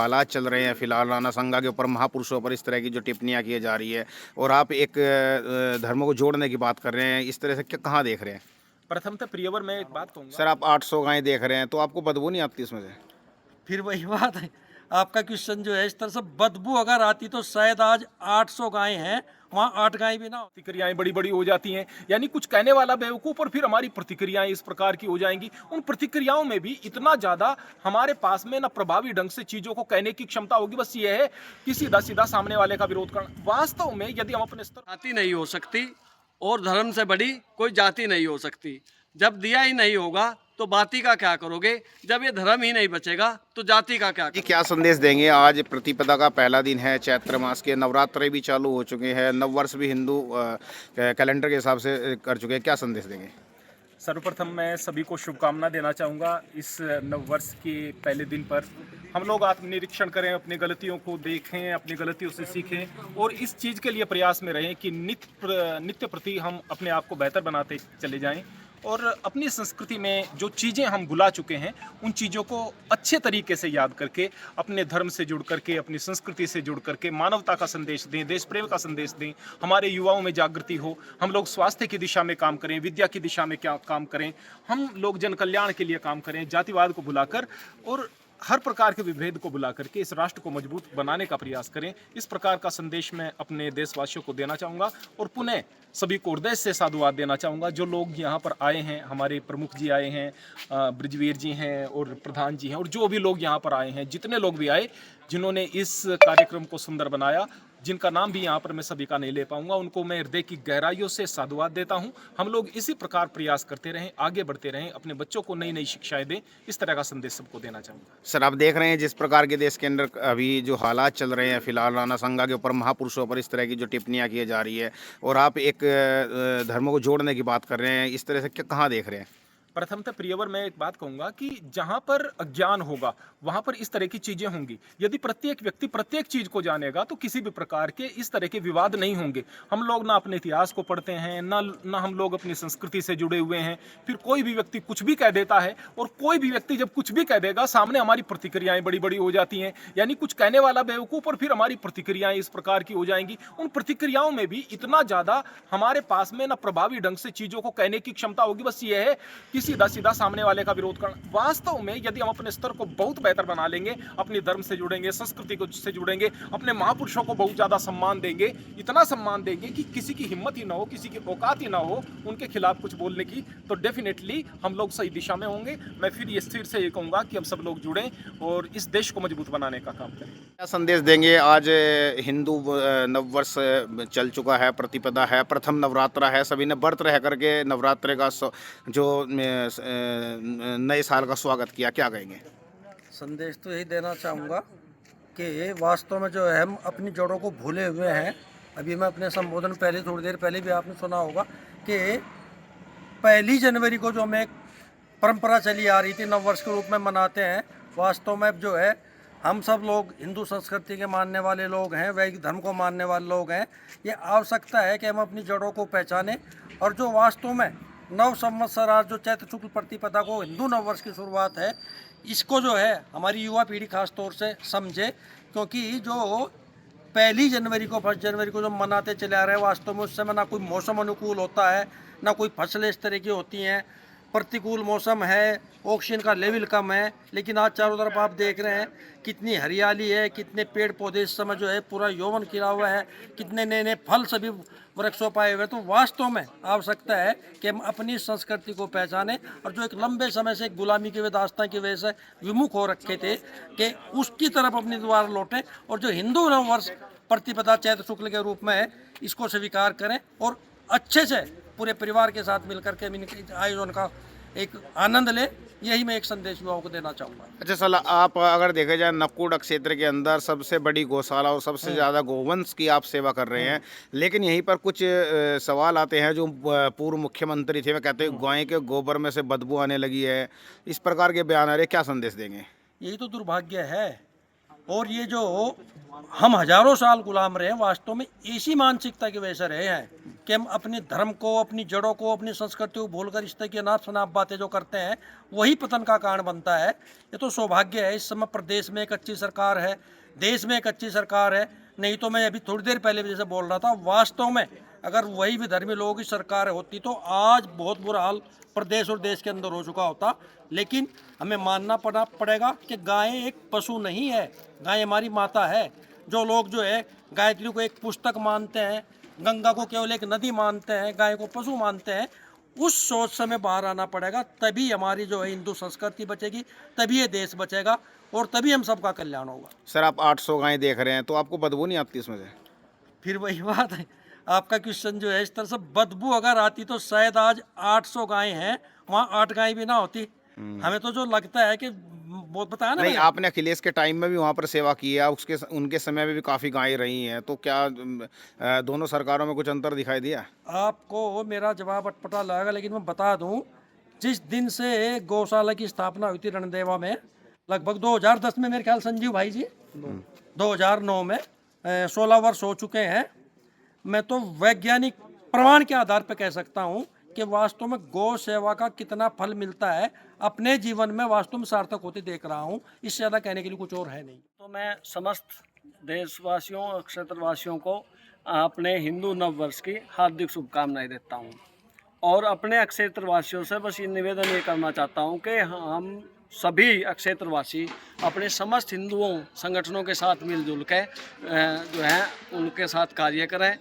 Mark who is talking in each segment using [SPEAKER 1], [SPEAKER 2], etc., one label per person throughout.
[SPEAKER 1] हालात चल रहे हैं फिलहाल राणा संगा के ऊपर, महापुरुषों पर इस तरह की जो टिप्पणियां की जा रही है और आप एक धर्मों को जोड़ने की बात कर रहे हैं, इस तरह से कहाँ देख रहे हैं?
[SPEAKER 2] प्रथमतः प्रियवर मैं एक बात कहूँगा।
[SPEAKER 1] सर आप 800 गायें देख रहे हैं तो आपको बदबू नहीं आती उसमें से?
[SPEAKER 3] फिर वही बात है, आपका क्वेश्चन जो है इस तरह से बदबू अगर आती तो शायद आज 800 गायें हैं, वहाँ 8 गायें भी ना होती।
[SPEAKER 2] प्रतिक्रियाएं बड़ी बड़ी हो जाती हैं, यानी कुछ कहने वाला बेवकूफ़ और फिर हमारी प्रतिक्रियाएं इस प्रकार की हो जाएंगी। उन प्रतिक्रियाओं में भी इतना ज़्यादा हमारे पास में ना प्रभावी ढंग से चीज़ों को कहने की क्षमता होगी, बस ये है कि सीधा सीधा सामने वाले का विरोध करना। वास्तव में यदि हम अपने स्तर
[SPEAKER 3] जाति नहीं हो सकती और धर्म से बड़ी कोई जाति नहीं हो सकती। जब दिया ही नहीं होगा तो बाती का क्या करोगे? जब ये धर्म ही नहीं बचेगा तो जाति का क्या
[SPEAKER 1] जी
[SPEAKER 3] करोगे?
[SPEAKER 1] क्या संदेश देंगे? आज प्रतिपदा का पहला दिन है, चैत्र मास के नवरात्रे भी चालू हो चुके हैं, नववर्ष भी हिंदू कैलेंडर के हिसाब से कर चुके हैं, क्या संदेश देंगे?
[SPEAKER 2] सर्वप्रथम मैं सभी को शुभकामना देना चाहूँगा इस नववर्ष के पहले दिन पर। हम लोग आत्मनिरीक्षण करें, अपनी गलतियों को देखें, अपनी गलतियों से सीखें और इस चीज़ के लिए प्रयास में रहें कि नित्य प्रति हम अपने आप को बेहतर बनाते चले जाएं और अपनी संस्कृति में जो चीज़ें हम भुला चुके हैं उन चीज़ों को अच्छे तरीके से याद करके, अपने धर्म से जुड़ करके, अपनी संस्कृति से जुड़ करके मानवता का संदेश दें, देश प्रेम का संदेश दें, हमारे युवाओं में जागृति हो। हम लोग स्वास्थ्य की दिशा में काम करें, विद्या की दिशा में क्या काम करें, हम लोग जन कल्याण के लिए काम करें, जातिवाद को भुलाकर और हर प्रकार के विभेद को बुला करके इस राष्ट्र को मजबूत बनाने का प्रयास करें। इस प्रकार का संदेश मैं अपने देशवासियों को देना चाहूँगा और पुनः सभी को हृदय से साधुवाद देना चाहूँगा। जो लोग यहाँ पर आए हैं, हमारे प्रमुख जी आए हैं, ब्रिजवीर जी हैं और प्रधान जी हैं और जो भी लोग यहाँ पर आए हैं, जितने लोग भी आए जिन्होंने इस कार्यक्रम को सुंदर बनाया, जिनका नाम भी यहाँ पर मैं सभी का नहीं ले पाऊंगा, उनको मैं हृदय की गहराइयों से साधुवाद देता हूँ। हम लोग इसी प्रकार प्रयास करते रहें, आगे बढ़ते रहें, अपने बच्चों को नई नई शिक्षाएं दें। इस तरह का संदेश सबको देना चाहूँगा।
[SPEAKER 1] सर आप देख रहे हैं जिस प्रकार के देश के अंदर अभी जो हालात चल रहे हैं फिलहाल राणा संगा के ऊपर, महापुरुषों पर इस तरह की जो टिप्पणियां की जा रही है और आप एक धर्मों को जोड़ने की बात कर रहे हैं, इस तरह से कहाँ देख रहे हैं?
[SPEAKER 2] प्रथमतः प्रियवर मैं एक बात कहूंगा कि जहां पर अज्ञान होगा वहां पर इस तरह की चीजें होंगी। यदि प्रत्येक व्यक्ति प्रत्येक चीज को जानेगा तो किसी भी प्रकार के इस तरह के विवाद नहीं होंगे। हम लोग ना अपने इतिहास को पढ़ते हैं, ना हम लोग अपनी संस्कृति से जुड़े हुए हैं। फिर कोई भी व्यक्ति कुछ भी कह देता है और कोई भी व्यक्ति जब कुछ भी कह देगा सामने हमारी प्रतिक्रियाएं बड़ी बड़ी हो जाती हैं, यानी कुछ कहने वाला बेवकूफ और फिर हमारी प्रतिक्रियाएं इस प्रकार की हो जाएंगी। उन प्रतिक्रियाओं में भी इतना ज्यादा हमारे पास में ना प्रभावी ढंग से चीजों को कहने की क्षमता होगी, बस ये है कि सीधा सीधा सामने वाले का विरोध करना। वास्तव में यदि हम अपने स्तर को बहुत बेहतर बना लेंगे, अपने धर्म से जुड़ेंगे, संस्कृति को से जुड़ेंगे, अपने महापुरुषों को बहुत ज्यादा सम्मान देंगे, इतना सम्मान देंगे कि किसी की हिम्मत ही ना हो, किसी की औकात ही ना हो उनके खिलाफ कुछ बोलने की, तो डेफिनेटली हम लोग सही दिशा में होंगे। मैं फिर ये स्थिर से ये कहूंगा कि हम सब लोग जुड़ें और इस देश को मजबूत बनाने का काम करें।
[SPEAKER 1] क्या संदेश देंगे? आज हिंदू नववर्ष चल चुका है, प्रतिपदा है, प्रथम नवरात्रा है, सभी ने व्रत रह करके नवरात्रे का जो नए साल का स्वागत किया, क्या कहेंगे?
[SPEAKER 3] संदेश तो यही देना चाहूँगा कि वास्तव में जो है हम अपनी जड़ों को भूले हुए हैं। अभी मैं अपने संबोधन पहले थोड़ी देर पहले भी आपने सुना होगा कि 1 जनवरी को जो हमें एक परंपरा चली आ रही थी नववर्ष के रूप में मनाते हैं, वास्तव में जो है हम सब लोग हिंदू संस्कृति के मानने वाले लोग हैं, वैदिक धर्म को मानने वाले लोग हैं। ये आवश्यकता है कि हम अपनी जड़ों को पहचानें और जो वास्तव में नव संवत्सर जो चैत्र शुक्ल प्रतिपदा को हिंदू नववर्ष की शुरुआत है, इसको जो है हमारी युवा पीढ़ी खास तौर से समझे, क्योंकि जो 1 जनवरी को 1 जनवरी को जो मनाते चले आ रहे हैं, वास्तव में उस समय ना कोई मौसम अनुकूल होता है, ना कोई फसलें इस तरह की होती हैं, प्रतिकूल मौसम है, ऑक्सीजन का लेवल कम है। लेकिन आज चारों तरफ आप देख रहे हैं कितनी हरियाली है, कितने पेड़ पौधे इस समय जो है पूरा यौवन खिला हुआ है, कितने नए नए फल सभी वृक्षों पाए हुए। तो वास्तव में आवश्यकता है कि हम अपनी संस्कृति को पहचानें और जो एक लंबे समय से एक गुलामी की व्यवस्था की वजह से विमुख हो रखे थे कि उसकी तरफ अपनी द्वार लौटें और जो हिंदू नववर्ष प्रतिपदा चैत्र शुक्ल के रूप में है इसको स्वीकार करें और अच्छे से पूरे परिवार के साथ मिलकर के आयोजन का एक आनंद ले। यही मैं एक संदेश युवाओं को देना चाहूँगा।
[SPEAKER 1] अच्छा सर, आप अगर देखे जाए नकुड़ क्षेत्र के अंदर सबसे बड़ी गौशाला और सबसे ज़्यादा गोवंश की आप सेवा कर रहे हैं, लेकिन यहीं पर कुछ सवाल आते हैं। जो पूर्व मुख्यमंत्री थे, वे कहते हैं गाय के गोबर में से बदबू आने लगी है, इस प्रकार के बयान आ रहे, क्या संदेश देंगे?
[SPEAKER 3] यही तो दुर्भाग्य है और ये जो हम हजारों साल गुलाम रहे हैं, वास्तव में इसी मानसिकता की वजह से रहे हैं कि हम अपने धर्म को, अपनी जड़ों को, अपनी संस्कृति को भूलकर इस तरह की अनाप शनाप बातें जो करते हैं, वही पतन का कारण बनता है। ये तो सौभाग्य है इस समय प्रदेश में एक अच्छी सरकार है, देश में एक अच्छी सरकार है। नहीं तो मैं अभी थोड़ी देर पहले भी जैसे बोल रहा था, वास्तव में अगर वही विधर्मी लोगों की सरकार होती तो आज बहुत बुरा हाल प्रदेश और देश के अंदर हो चुका होता। लेकिन हमें मानना पड़ेगा कि गाय एक पशु नहीं है, गाय हमारी माता है। जो लोग जो है गायत्री को एक पुस्तक मानते हैं, गंगा को केवल एक नदी मानते हैं, गाय को पशु मानते हैं, उस सोच से हमें बाहर आना पड़ेगा। तभी हमारी जो है हिंदू संस्कृति बचेगी, तभी ये देश बचेगा और तभी हम सबका कल्याण होगा।
[SPEAKER 1] सर आप 800 गायें देख रहे हैं तो आपको बदबू नहीं आती इसमें से?
[SPEAKER 3] फिर वही बात है, आपका क्वेश्चन जो है इस तरह से, बदबू अगर आती तो शायद आज 800 गायें हैं, वहाँ 8 गायें भी ना होती। हमें तो जो लगता है कि बहुत बताया ना
[SPEAKER 1] नहीं,
[SPEAKER 3] मैंने।
[SPEAKER 1] आपने अखिलेश के टाइम में भी वहाँ पर सेवा की है, उसके उनके समय में भी काफ़ी गायें रही हैं, तो क्या दोनों सरकारों में कुछ अंतर दिखाई दिया?
[SPEAKER 3] आपको मेरा जवाब अटपटा लगेगा, लेकिन मैं बता दूं, जिस दिन से गौशाला की स्थापना हुई थी रणदेवा में, लगभग 2010 में, मेरे ख्याल संजीव भाई जी 2009 में 16 वर्ष हो चुके हैं। मैं तो वैज्ञानिक प्रमाण के आधार पर कह सकता हूं कि वास्तव में गौ सेवा का कितना फल मिलता है, अपने जीवन में वास्तव में सार्थक होते देख रहा हूं। इससे ज़्यादा कहने के लिए कुछ और है नहीं।
[SPEAKER 4] तो मैं समस्त देशवासियों और क्षेत्रवासियों को अपने हिंदू नव वर्ष की हार्दिक शुभकामनाएं देता हूं और अपने क्षेत्रवासियों से बस ये निवेदन ये करना चाहता हूं कि हम सभी क्षेत्रवासी अपने समस्त हिंदुओं संगठनों के साथ मिलजुल के जो है उनके साथ कार्य करें,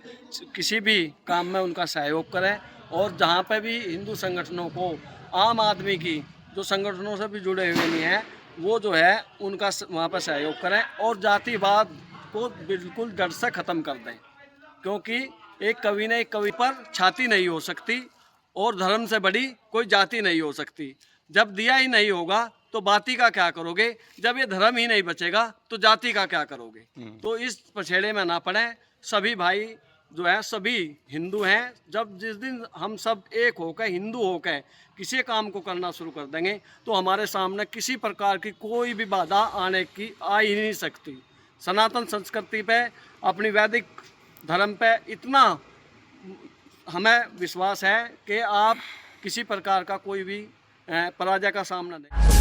[SPEAKER 4] किसी भी काम में उनका सहयोग करें और जहाँ पे भी हिंदू संगठनों को, आम आदमी की जो संगठनों से भी जुड़े हुए नहीं हैं, वो जो है उनका वहाँ पर सहयोग करें और जातिवाद को बिल्कुल जड़ से ख़त्म कर दें। क्योंकि एक कवि ने एक कवि पर छाती नहीं हो सकती और धर्म से बड़ी कोई जाति नहीं हो सकती। जब दिया ही नहीं होगा तो बाती का क्या करोगे? जब ये धर्म ही नहीं बचेगा तो जाति का क्या करोगे? तो इस पछेड़े में ना पड़े। सभी भाई जो है सभी हिंदू हैं। जब जिस दिन हम सब एक होकर हिंदू होकर किसी काम को करना शुरू कर देंगे तो हमारे सामने किसी प्रकार की कोई भी बाधा आने की आ ही नहीं सकती। सनातन संस्कृति पे, अपनी वैदिक धर्म पे इतना हमें विश्वास है कि आप किसी प्रकार का कोई भी पराजय का सामना नहीं।